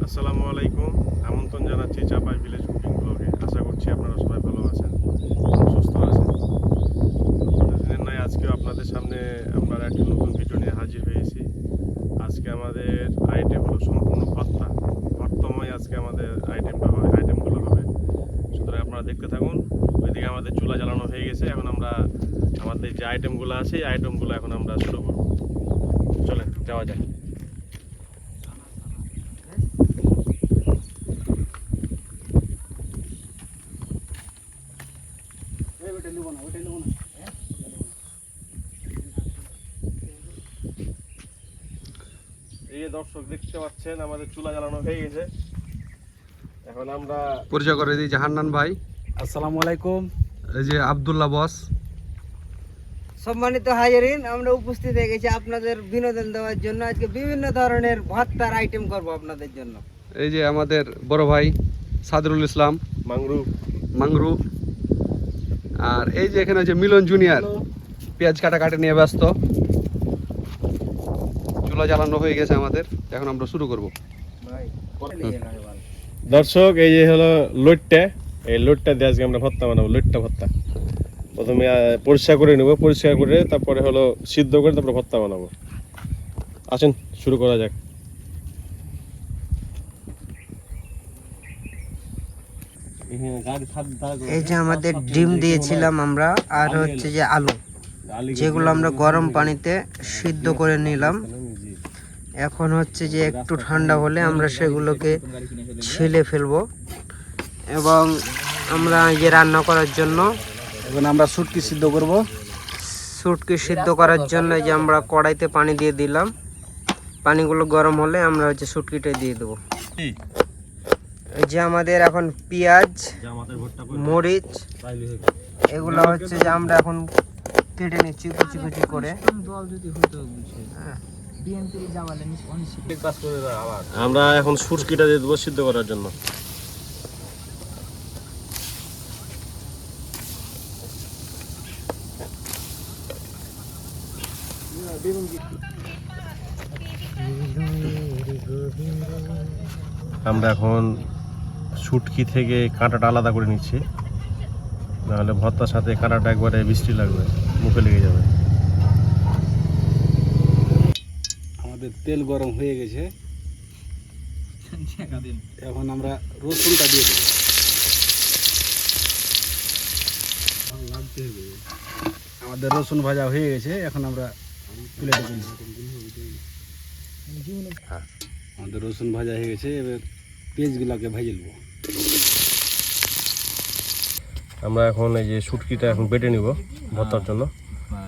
আসসালামু আলাইকুম। আমন্ত্রণ জানাচ্ছি চাপাই ভিলেজ কুকিং ব্লগে। আশা করছি আপনারা সবাই ভালো আছেন, সুস্থ আছেন। প্রতিদিনের নয় আজকেও আপনাদের সামনে আমরা একটি নতুন ভিডিও নিয়ে হাজির হয়েছি। আজকে আমাদের আইটেম হলো সম্পূর্ণ ভর্তাময় আজকে আমাদের আইটেমগুলো হবে। সুতরাং আপনারা দেখতে থাকুন। ওইদিকে আমাদের চুলা জ্বালানো হয়ে গেছে। এখন আমরা আমাদের যে আইটেমগুলো আছে এই আইটেমগুলো এখন আমরা শুরু করব। চলেন যাওয়া যায়। এই যে দর্শক দেখতে পাচ্ছেন আমাদের চুলা জ্বালানো হয়ে গেছে। এখন আমরা পরিচয় করে দিই, জাহান্নান ভাই। আসসালামু আলাইকুম। এই যে আব্দুল্লাহ বস। সম্মানিত হাজিরিন, আমরা উপস্থিত হয়ে গেছি আপনাদের বিনোদন দেওয়ার জন্য। আজকে বিভিন্ন ধরনের ভর্তার আইটেম করব আপনাদের জন্য। এই যে আমাদের বড় ভাই সাদরুল ইসলাম মাংরু। আর এই যে এখানে হচ্ছে মিলন জুনিয়র, পেঁয়াজ কাটাকাটি নিয়ে ব্যস্ত। চুলা জ্বালানো হয়ে গেছে আমাদের, এখন আমরা শুরু করব। দর্শক এই যে হলো লোটটা, এই লোটটা দিয়ে আজকে আমরা ভর্তা বানাবো। লোটটা ভর্তা প্রথমে পরিষ্কার করে নেব, পরিষ্কার করে তারপরে হলো সিদ্ধ করে তারপরে ভর্তা বানাবো। আসেন শুরু করা যাক। এই যে আমাদের ডিম দিয়েছিলাম আমরা, আর হচ্ছে যে আলু, যেগুলো আমরা গরম পানিতে সিদ্ধ করে নিলাম। এখন হচ্ছে যে একটু ঠান্ডা হলে আমরা সেগুলোকে ছিলে ফেলবো এবং আমরা যে রান্না করার জন্য এখন আমরা শুটকি সিদ্ধ করব। শুটকি সিদ্ধ করার জন্য যে আমরা কড়াইতে পানি দিয়ে দিলাম। পানিগুলো গরম হলে আমরা হচ্ছে শুটকিটা দিয়ে দেবো। এই যে আমাদের এখন পেঁয়াজ, মরিচ, এগুলো হচ্ছে যে আমরা এখন কেটে নিচ্ছি কুচি কুচি করে। আমরা এখন শুটকিটা দিয়ে দেবো সিদ্ধ করার জন্য। আমরা এখন শুটকি থেকে কাঁটাটা আলাদা করে নিচ্ছি, নাহলে ভর্তার সাথে কাঁটাটা একবারে বৃষ্টি লাগবে, মুখে লেগে যাবে। আমাদের তেল গরম হয়ে গেছে, এখন আমরা রসুনটা দিয়ে দেবো। আমাদের রসুন ভাজা হয়ে গেছে, এখন আমরা প্লেটে তুলব। আমাদের রসুন ভাজা হয়ে গেছে, এবার পেঁয়াজগুলোকে ভেজে নেব। আমরা এখন এই যে শুটকিটা এখন বেটে নিব ভর্তার জন্য।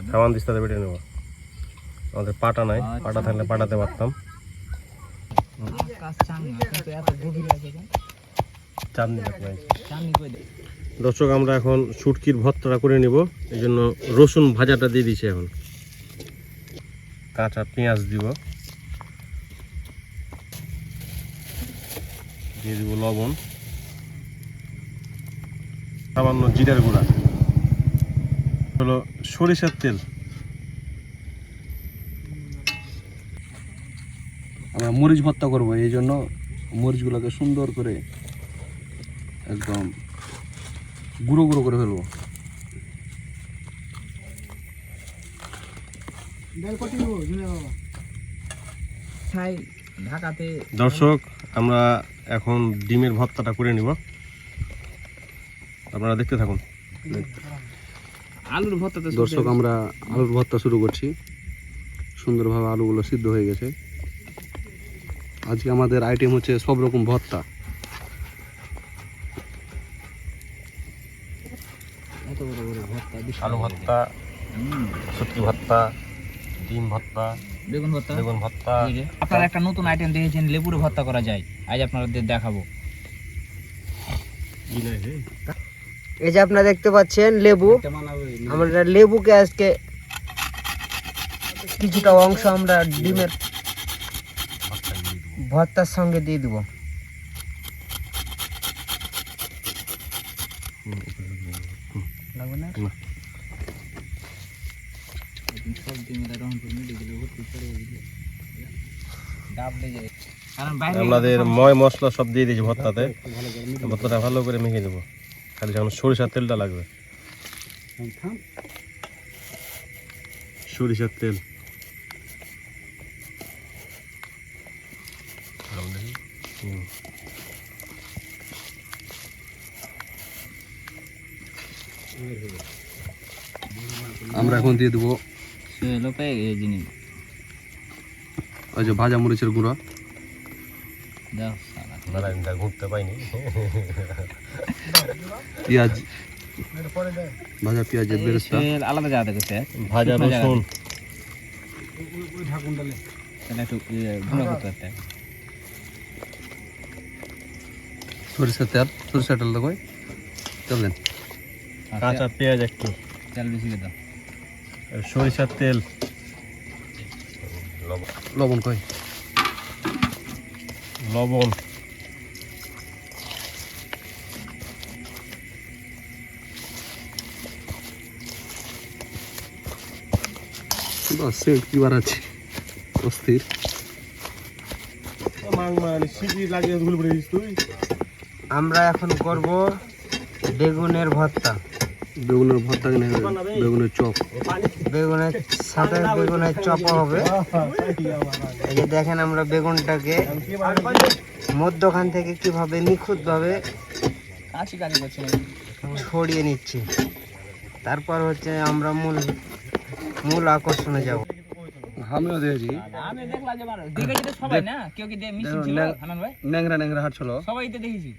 সামান দিস্তাতে বেটে নেব। আমাদের পাটা নাই, পাটা থাকলে পাটাতে পারতাম। দর্শক আমরা এখন শুটকির ভর্তাটা করে নিব, এই জন্য রসুন ভাজাটা দিয়ে দিচ্ছি। এখন কাঁচা পেঁয়াজ দিব, দিয়ে দিব লবণ, সামান্য জিরার গুঁড়া, হলো সরিষার তেল। আমরা মরিচ ভর্তা করব, এই জন্য মরিচগুলোকে সুন্দর করে একদম গুঁড়ো গুঁড়ো করে ফেলবো। দর্শক আমরা এখন ডিমের ভর্তাটা করে নিব, আপনারা দেখতে থাকুন। আলুর ভর্তা। দর্শক আমরা আলুর ভর্তা শুরু করছি। সুন্দরভাবে আলুগুলো সিদ্ধ হয়ে গেছে। আজকে আমাদের আইটেম হচ্ছে সব রকম ভর্তা। আলু ভর্তা, শুটকি ভর্তা, ডিম ভর্তা, বেগুন ভর্তা। আপনারা একটা নতুন আইটেম দেখেছেন, লেবুর ভর্তা করা যায়, আজ আপনাদের দেখাবো। এই যে আপনারা দেখতে পাচ্ছেন লেবু, আমরা লেবুকে আজকে কিছুটা অংশ আমরা ডিমের ভর্তার সঙ্গে দিয়ে দেবো। সব ডিমের রহন করে মিলে গেলে ডাব লেগে কারণ বাইরে আমাদের ময় মশলা সব দিয়ে দিয়েছি ভর্তাতে। ভর্তাটা ভালো করে মেখে দেবো, খালি যখন সরিষার তেলটা লাগবে। সরিষার তেল আমরা এখন দিয়ে দেবো লোপে এই জিনিস ওই যে ভাজা মরিচের গুঁড়ো। দাও সালা ঘুরতে পাইনি। পেঁয়াজ, ভাজা পেঁয়াজের বেরেস্তা, তেল আলাদা জায়গা করতে ভাজা রসুন, তাহলে একটু গুঁড়ো করতে হবে। সরিষার তেল, সরিষার তেল দেখো তেল দেন, কাঁচা পেঁয়াজ একটু, তেল বেশি করে দাও। সরিষার তেল, লবণ কই, লবণ, সেন্ট কি বার আছে অস্থির। আমরা এখন করব বেগুনের ভর্তা। বেগুনের ভর্তা কিনে বেগুনের চপ, বেগুনের সাথে বেগুনের চপও হবে। এই যে দেখেন আমরা বেগুনটাকে মধ্যখান থেকে কিভাবে নিখুঁতভাবে ছড়িয়ে নিচ্ছি। তারপর হচ্ছে আমরা মূল আকর্ষণে যাব। আমিও দিয়েছি। আমি দেখলাম যে দেখেছি তো সবাই না, কেউ কি মিশিং ছিল হানান ভাই? ন্যাংরা ন্যাংরা হাট ছিল। সবাই তো দেখেছি।